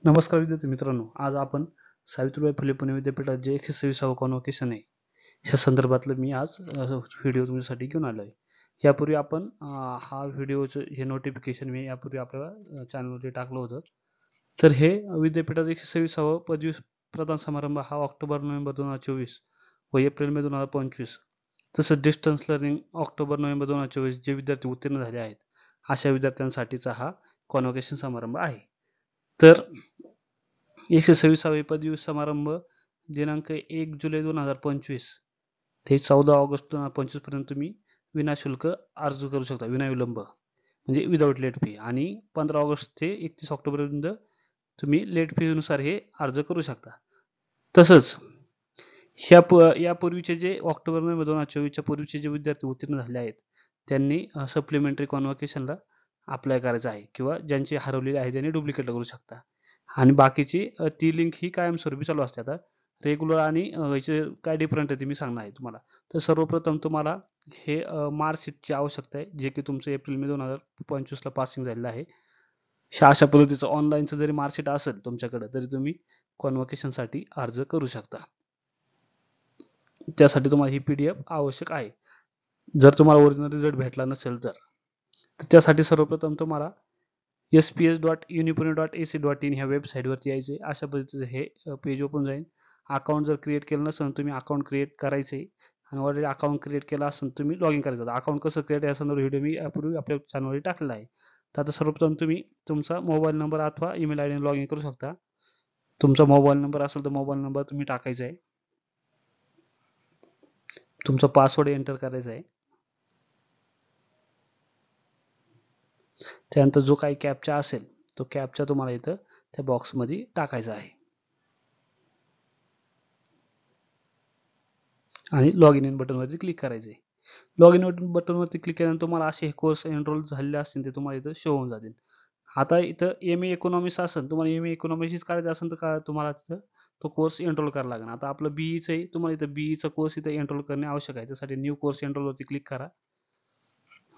नमस्कार विद्यार्थी मित्रांनो, आज आपण सावित्रीबाई फुले पुणे विद्यापीठात जे 126वे कॉन्व्होकेशन आहे ह्या संदर्भातलं मी आज व्हिडिओ तुमच्यासाठी घेऊन आलो आहे. यापूर्वी आपण हा व्हिडिओचं हे नोटिफिकेशन मी यापूर्वी आपल्या चॅनलवरती टाकलं होतं. तर हे विद्यापीठात 126वा पदवी प्रदान समारंभ हा ऑक्टोबर-नोव्हेंबर 2024 व एप्रिल-मे 2025 तसंच डिस्टन्स लर्निंग ऑक्टोबर-नोव्हेंबर 2024 जे विद्यार्थी उत्तीर्ण झाले आहेत अशा विद्यार्थ्यांसाठीचा हा कॉन्व्होकेशन समारंभ आहे. तर 126वे पदवी समारंभ दिनांक 1 जुलै 2025 ते 14 ऑगस्ट 2025 पर्यंत तुम्ही विनाशुल्क अर्ज करू शकता, विनाविलंब म्हणजे विदाऊट लेट फी. आणि 15 ऑगस्ट ते 31 ऑक्टोबरपर्यंत तुम्ही लेट फीनुसार हे अर्ज करू शकता. तसंच यापूर्वीचे जे ऑक्टोबर-नोव्हेंबर 2024च्या पूर्वीचे जे विद्यार्थी उत्तीर्ण झाले आहेत त्यांनी सप्लिमेंटरी कॉन्व्होकेशनला अप्लाय करायचं आहे किंवा ज्यांची हरवलेली आहे त्यांनी डुप्लिकेट करू शकता. आणि बाकीची ती लिंक ही कायमस्वरूपी चालू असते. आता रेग्युलर आणि याचे काय डिफरंट आहे ते मी सांगणार आहे तुम्हाला. तर सर्वप्रथम तुम्हाला हे मार्कशीटची आवश्यकता आहे, जे की तुमचं एप्रिल-मे 2025ला पासिंग झालेलं आहे. अशा पद्धतीचं ऑनलाईनचं जरी मार्कशीट असेल तुमच्याकडं तरी तुम्ही कॉन्व्होकेशनसाठी अर्ज करू शकता. त्यासाठी तुम्हाला ही PDF आवश्यक आहे. जर तुम्हाला ओरिजिनल रिझल्ट भेटला नसेल तर त्यासाठी सर्वप्रथम तुम्हाला sps.unipune.ac.in ह्या वेबसाईटवरती यायचे. अशा पद्धतीचं हे पेज ओपन जाईल. अकाउंट जर क्रिएट केलं नसेल तुम्ही अकाउंट क्रिएट करायचे आणि ऑलरेडी अकाउंट क्रिएट केलं असेल तुम्ही लॉग इन करायचं. अकाउंट कसं क्रिएट या संदर्भात व्हिडिओ मी यापूर्वी आपल्या चॅनलवर टाकलेला आहे. तर आता सर्वप्रथम तुम्ही तुमचा मोबाईल नंबर अथवा ईमेल आयडी लॉग इन करू शकता. तुमचा मोबाईल नंबर असेल तर मोबाईल नंबर तुम्ही टाकायचा आहे. तुमचा पासवर्ड एंटर करायचा आहे. त्यानंतर जो काही कॅप्चा असेल तो कॅप्चा तुम्हाला इथं त्या बॉक्समध्ये टाकायचा आहे आणि लॉग इन बटनवरती क्लिक करायचे. लॉग इन बटनवरती क्लिक केल्यानंतर तुम्हाला असे कोर्स एनरोल झालेले असतील ते तुम्हाला इथं शो होऊन जातील. आता इथं MA इकॉनॉमिक्स असेल, तुम्हाला MA इकॉनॉमिक्सच करायचं असेल तर का तुम्हाला तिथं तो कोर्स एनरोल करावा लागेल. आता आपलं BEचं आहे, तुम्हाला इथं BEचा कोर्स इथं एनरोल करणे आवश्यक आहे. त्यासाठी न्यू कोर्स एनरोलवरती क्लिक करा.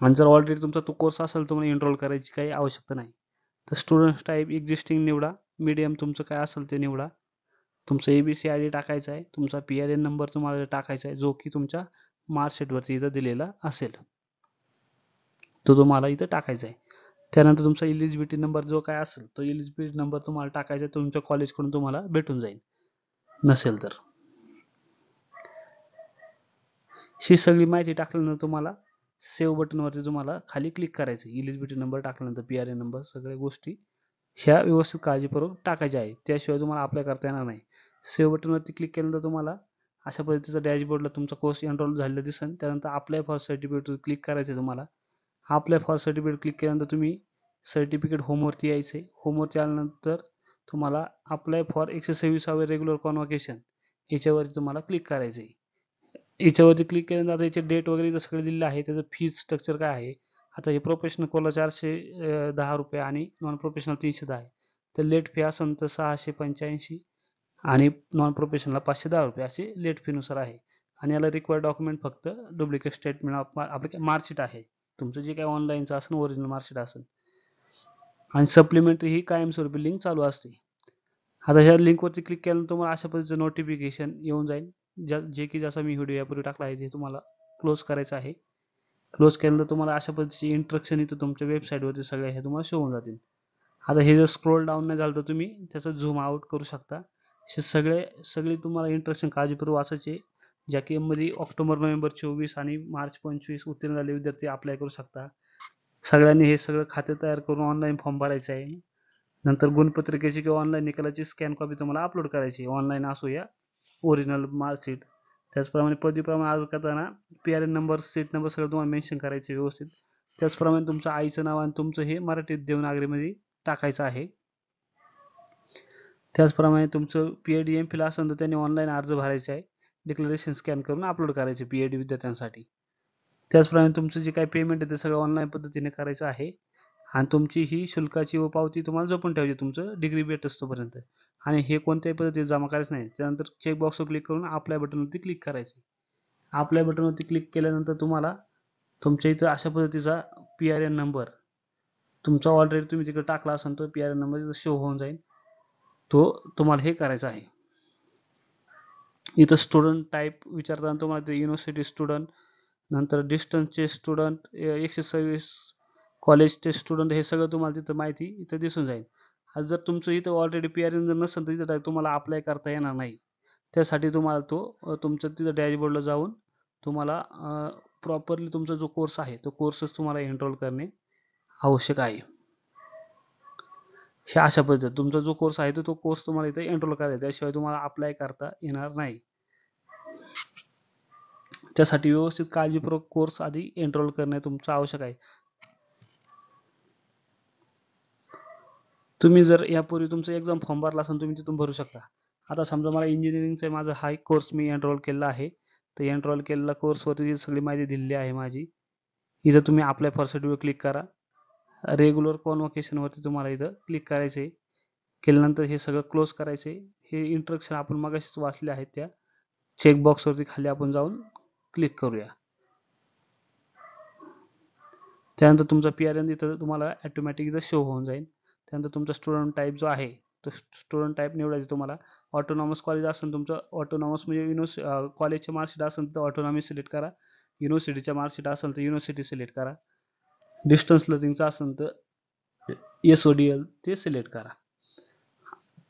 आणि जर ऑलरेडी तुमचा तो कोर्स असेल तुम्हाला एनरोल करायची काही आवश्यकता नाही. तर स्टुडंट टाईप एक्झिस्टिंग निवडा. मीडियम तुमचं काय असेल ते निवडा. तुमचं ABC ID टाकायचा आहे. तुमचा PRN नंबर तुम्हाला टाकायचा आहे, जो की तुमच्या मार्कशीटवरती इथं दिलेला असेल. तो तुम्हाला इथं टाकायचा आहे. त्यानंतर तुमचा एलिजिबिलिटी नंबर जो काय असेल तो एलिजिबिलिटी नंबर तुम्हाला टाकायचा आहे. तुमच्या कॉलेजकडून तुम्हाला भेटून जाईल नसेल तर. ही सगळी माहिती टाकल्यानंतर तुम्हाला सेव्ह बटनवरती तुम्हाला खाली क्लिक करायचं. एलिजिबिलिटी नंबर टाकल्यानंतर PRN नंबर सगळ्या गोष्टी ह्या व्यवस्थित काळजीपूर्वक टाकायच्या आहेत. त्याशिवाय तुम्हाला अप्लाय करता येणार नाही. सेव्ह बटनवरती क्लिक केल्यानंतर तुम्हाला अशा पद्धतीचा डॅशबोर्डला तुमचा कोर्स एनरोल झालेला दिसेल. त्यानंतर अप्लाय फॉर सर्टिफिकेटवर क्लिक करायचं आहे तुम्हाला. अप्लाय फॉर सर्टिफिकेट क्लिक केल्यानंतर तुम्ही सर्टिफिकेट होमवरती यायचं आहे. होमवरती आल्यानंतर तुम्हाला अप्लाय फॉर 126वे रेग्युलर कॉन्व्होकेशन याच्यावरती तुम्हाला क्लिक करायचं आहे. याच्यावरती क्लिक केल्यानंतर आता याचे डेट वगैरे इथं सगळं दिलेलं आहे. त्याचं फीज स्ट्रक्चर काय आहे. आता हे प्रोफेशनल कोर्सला 410 रुपये आणि नॉन प्रोफेशनल 310 आहे. तर लेट फी असेल तर 685 आणि नॉन प्रोफेशनलला 510 रुपये अशी लेट फीनुसार आहे. आणि याला रिक्वायर्ड डॉक्युमेंट फक्त डुप्लिकेट स्टेटमेंट ऑफ आपलं मार्कशीट आहे. तुमचं जे काही ऑनलाईनचं असेल ओरिजिनल मार्कशीट असेल. आणि सप्लिमेंटरी ही कायमस्वरूपी लिंक चालू असते. आता ह्या लिंकवरती क्लिक केल्यानंतर तुम्हाला अशा पद्धतीचं नोटिफिकेशन येऊन जाईल. जे की जसा मी व्हिडिओ यापूर्वी टाकला आहे ते तुम्हाला क्लोज करायचं आहे. क्लोज केल्यानंतर तुम्हाला अशा पद्धतीची इंस्ट्रक्शन इथं तुमच्या वेबसाईटवरती सगळ्या हे तुम्हाला शो होऊन जातील. आता हे जर स्क्रोल डाऊन नाही झालं तर तुम्ही त्याचं झूम आउट करू शकता. हे सगळे तुम्हाला इंस्ट्रक्शन काळजीपूर्वक वाचायचे. ज्या की मध्ये ऑक्टोबर-नोव्हेंबर 24 आणि मार्च 25 उत्तीर्ण झालेले विद्यार्थी अप्लाय करू शकता. सगळ्यांनी हे सगळं खाते तयार करून ऑनलाईन फॉर्म भरायचा आहे. नंतर गुणपत्रिकेची किंवा ऑनलाईन निकालाची स्कॅन कॉपी तुम्हाला अपलोड करायची आहे. ऑनलाईन असो या ओरिजिनल मार्कशीट. त्याचप्रमाणे पदवीप्रमाणे अर्ज करताना PRN नंबर, सीट नंबर सगळं तुम्हाला मेन्शन करायचे व्यवस्थित. त्याचप्रमाणे तुमचं आईचं नाव आणि तुमचं हे मराठीत देवनागरीमध्ये टाकायचं आहे. त्याचप्रमाणे तुमचं PhD MPhil असेल तर त्यांनी ऑनलाईन अर्ज भरायचा आहे. डिक्लेरेशन स्कॅन करून अपलोड करायचे PhD विद्यार्थ्यांसाठी. त्याचप्रमाणे तुमचं जे काही पेमेंट आहे ते सगळं ऑनलाईन पद्धतीने करायचं आहे. आणि तुमची ही शुल्काची व पावती तुम्हाला जपून ठेवायची तुमचं डिग्री भेटोस्तोपर्यंत. आणि हे कोणत्याही पद्धतीने जमा करायचं नाही. त्यानंतर चेकबॉक्सवर क्लिक करून अप्लाय बटनवरती क्लिक करायचं. अप्लाय बटनवरती क्लिक केल्यानंतर तुम्हाला तुमच्या इथं अशा पद्धतीचा PRN नंबर तुमचा ऑलरेडी तुम्ही तिकडे टाकला असेल तर PRN नंबर इथं शो होऊन जाईल. तो तुम्हाला हे करायचा आहे. इथं स्टुडंट टाईप विचारताना तुम्हाला ते युनिव्हर्सिटी स्टुडंट, नंतर डिस्टन्सचे स्टुडंट 126, कॉलेजचे स्टुडंट, हे सगळं तुम्हाला तिथं माहिती इथं दिसून जाईल. आज जर तुमचं इथं ऑलरेडी PRN जर नसेल तर तिथं तुम्हाला अप्लाय करता येणार नाही. त्यासाठी तुम्हाला तुमचं तिथं डॅशबोर्डला जाऊन तुम्हाला प्रॉपरली तुमचा जो कोर्स आहे तो कोर्सच तुम्हाला एनरोल करणे आवश्यक आहे. हे अशा पद्धतीने तुमचा जो कोर्स आहे तो कोर्स तुम्हाला इथे एनरोल करायचा, त्याशिवाय तुम्हाला अप्लाय करता येणार नाही. त्यासाठी व्यवस्थित काळजीपूर्वक कोर्स आधी एनरोल करणे तुमचं आवश्यक आहे. तुम्ही जर यापूर्वी तुमचा एक्झाम फॉर्म भरला असेल तुम्ही तिथून भरू शकता. आता समजा मला इंजिनिअरिंगचा माझा हा एक कोर्स मी एनरोल केलेला आहे. तर एनरोल केलेला कोर्सवरती सगळी माहिती दिलेली आहे माझी. इथं तुम्ही अप्लाय फॉर सर्टिफिकेट क्लिक करा. रेग्युलर कॉन्व्होकेशनवरती तुम्हाला इथं क्लिक करायचं आहे. केल्यानंतर हे सगळं क्लोज करायचे. हे इंस्ट्रक्शन आपण मगाशीच वाचले आहेत त्या चेकबॉक्सवरती खाली आपण जाऊन क्लिक करूया. त्यानंतर तुमचा PRN इथं तुम्हाला ऑटोमॅटिक इथं शो होऊन जाईल. त्यानंतर तुमचा स्टुडंट टाईप जो आहे तो स्टुडंट टाईप निवडायचा तुम्हाला. ऑटोनॉमस कॉलेज असेल तुमचं, ऑटोनॉमस म्हणजे कॉलेजचे मार्कशीट असेल तर ऑटोनॉमी सिलेक्ट करा. युनिव्हर्सिटीच्या मार्कशीट असेल तर युनिव्हर्सिटी सिलेक्ट करा. डिस्टन्स लर्निंगचं असेल तर SODL ते सिलेक्ट करा.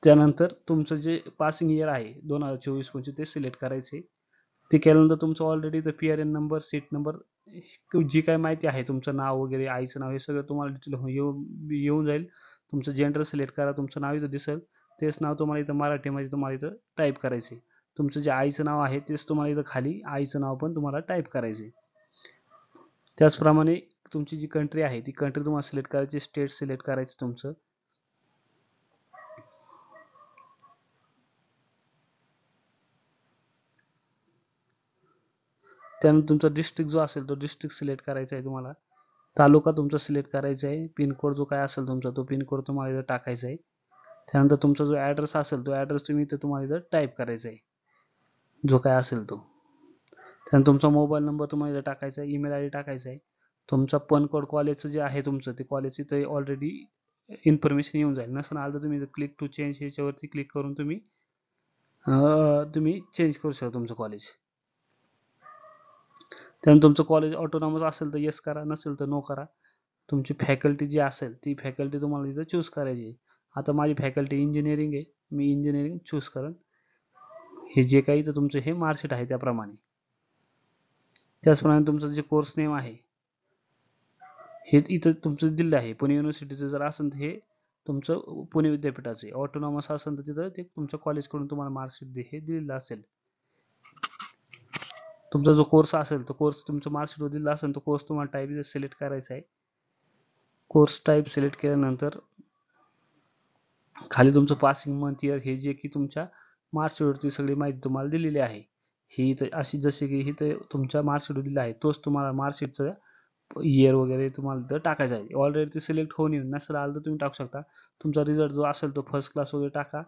त्यानंतर तुमचं जे पासिंग इयर आहे 2024-25 ते सिलेक्ट करायचे. ते केल्यानंतर तुमचं ऑलरेडी इथं PRN नंबर, सीट नंबर, जी काही माहिती आहे तुमचं नाव वगैरे, आईचं नाव, हे सगळं तुम्हाला डिटेल येऊन जाईल. तुमचं जेंडर सिलेक्ट करा. तुमचं नाव इथं दिसेल. तेच नाव तुम्हाला इथं मराठीमध्ये तुम्हाला इथं टाईप करायचं आहे. तुमचं जे आईचं नाव आहे तेच तुम्हाला इथं खाली आईचं नाव पण तुम्हाला टाईप करायचं आहे. त्याचप्रमाणे तुमची जी कंट्री आहे ती कंट्री तुम्हाला सिलेक्ट करायची. स्टेट सिलेक्ट करायचं तुमचं. त्यानंतर तुमचा डिस्ट्रिक्ट जो असेल तो डिस्ट्रिक्ट सिलेक्ट करायचा आहे तुम्हाला. तालुका तुमचा सिलेक्ट करायचा आहे. पिनकोड जो काय असेल तुमचा तो पिनकोड तुम्हाला इथं टाकायचा आहे. त्यानंतर तुमचा जो ॲड्रेस असेल तो ॲड्रेस तुम्ही इथं तुम्हाला इथं टाईप करायचा आहे, जो काय असेल तो. त्यानंतर तुमचा मोबाईल नंबर तुम्हाला इथं टाकायचा आहे. ईमेल ID टाकायचा आहे. तुमचा पिनकोड कॉलेजचं जे आहे तुमचं ते कॉलेज इथं ऑलरेडी इन्फॉर्मेशन येऊन जाईल. नसेल आलं तर तुम्ही क्लिक टू चेंज ह्याच्यावरती क्लिक करून तुम्ही चेंज करू शकता तुमचं कॉलेज. त्यानंतर तुमचं कॉलेज ऑटोनॉमस असेल तर येस करा, नसेल तर नो करा. तुमची फॅकल्टी जी असेल ती फॅकल्टी तुम्हाला इथं चूज करायची आहे. आता माझी फॅकल्टी इंजिनिअरिंग आहे. मी इंजिनिअरिंग चूज करेन. हे जे काही तर तुमचं हे मार्कशीट आहे त्याप्रमाणे. त्याचप्रमाणे तुमचं जे कोर्स नेम आहे हे इथं तुमचं दिलं आहे. पुणे युनिव्हर्सिटीचं जर असेल तर हे तुमचं पुणे विद्यापीठाचं आहे. ऑटोनॉमस असेल तर तिथं ते तुमच्या कॉलेजकडून तुम्हाला मार्कशीट हे दिलेलं असेल. तुमचा जो कोर्स असेल तो कोर्स तुमचं मार्कशीटवर दिलेला असेल तो कोर्स तुम्हाला टाईप इथं सिलेक्ट करायचा आहे. कोर्स टाईप सिलेक्ट केल्यानंतर खाली तुमचं पासिंग मंथ, इयर, हे जे की तुमच्या मार्कशीटवरती सगळी माहिती तुम्हाला दिलेली आहे. ही इथं अशी जशी की इथं तुमच्या मार्कशीटवर दिलं आहे तोच तुम्हाला मार्कशीटचं इयर वगैरे तुम्हाला इथं टाकायचं आहे. ऑलरेडी ते सिलेक्ट होऊन येऊन नसेल आलं तर तुम्ही टाकू शकता. तुमचा रिझल्ट जो असेल तो फर्स्ट क्लास वगैरे टाका.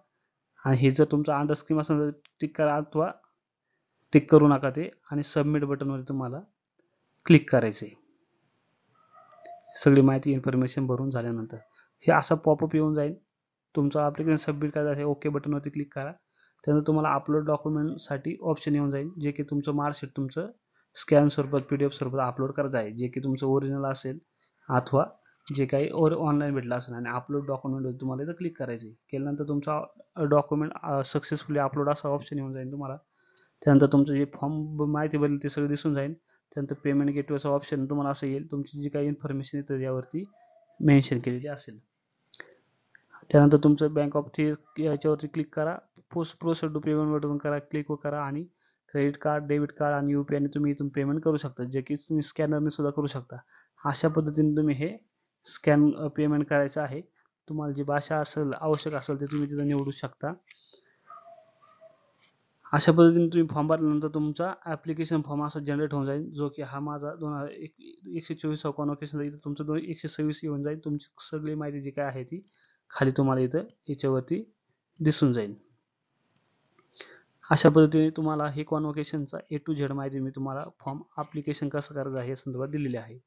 आणि हे जर तुमचा अंडर स्क्रीम असेल तर टिक करा अथवा टिक करू नका ते. आणि सबमिट बटनवर तुम्हाला क्लिक करायचं आहे. सगळी माहिती इन्फॉर्मेशन भरून झाल्यानंतर हे असा पॉपअप येऊन जाईल. तुमचं ॲप्लिकेशन सबमिट करायचं आहे. ओके बटनवरती क्लिक करा. त्यानंतर तुम्हाला अपलोड डॉक्युमेंटसाठी ऑप्शन येऊन जाईल, जे की तुमचं मार्कशीट तुमचं स्कॅन स्वरूपात PDF स्वरूपात अपलोड करायचं आहे, जे की तुमचं ओरिजिनल असेल अथवा जे काही ऑनलाईन भेटलं असेल. आणि अपलोड डॉक्युमेंटवर तुम्हाला इथं क्लिक करायचं आहे. केल्यानंतर तुमचा डॉक्युमेंट सक्सेसफुली अपलोड असा ऑप्शन येऊन जाईल तुम्हाला. त्यानंतर तुमचं जे फॉर्म माहिती भरली ते सगळं दिसून जाईल. त्यानंतर पेमेंट गेटवेचा ऑप्शन तुम्हाला असं येईल. तुमची जी काही इन्फॉर्मेशन येतं यावरती मेन्शन केलेली असेल. त्यानंतर तुमचं बँक ऑफ याच्यावरती क्लिक करा. प्रोसेस टू पेमेंट बटन करा, क्लिक करा. आणि क्रेडिट कार्ड, डेबिट कार्ड आणि UPI ने तुम्ही इथून पेमेंट करू शकता, जे की तुम्ही स्कॅनरने सुद्धा करू शकता. अशा पद्धतीने तुम्ही हे पेमेंट करायचं आहे. तुम्हाला जी भाषा असेल आवश्यक असेल ते तुम्ही तिथं निवडू शकता. अशा पद्धतीने तुम्ही फॉर्म भरल्यानंतर तुमचा ॲप्लिकेशन फॉर्म असा जनरेट होऊन जाईल, जो की हा माझा 124 कॉन्व्होकेशनचा इथं तुमचं 126 येऊन जाईल. तुमची सगळी माहिती जी काय आहे ती खाली तुम्हाला इथं याच्यावरती दिसून जाईल. अशा पद्धतीने तुम्हाला हे कॉन्व्होकेशनचा A to Z माहिती मी तुम्हाला फॉर्म ॲप्लिकेशन कसं करायचं आहे या संदर्भात दिलेली आहे.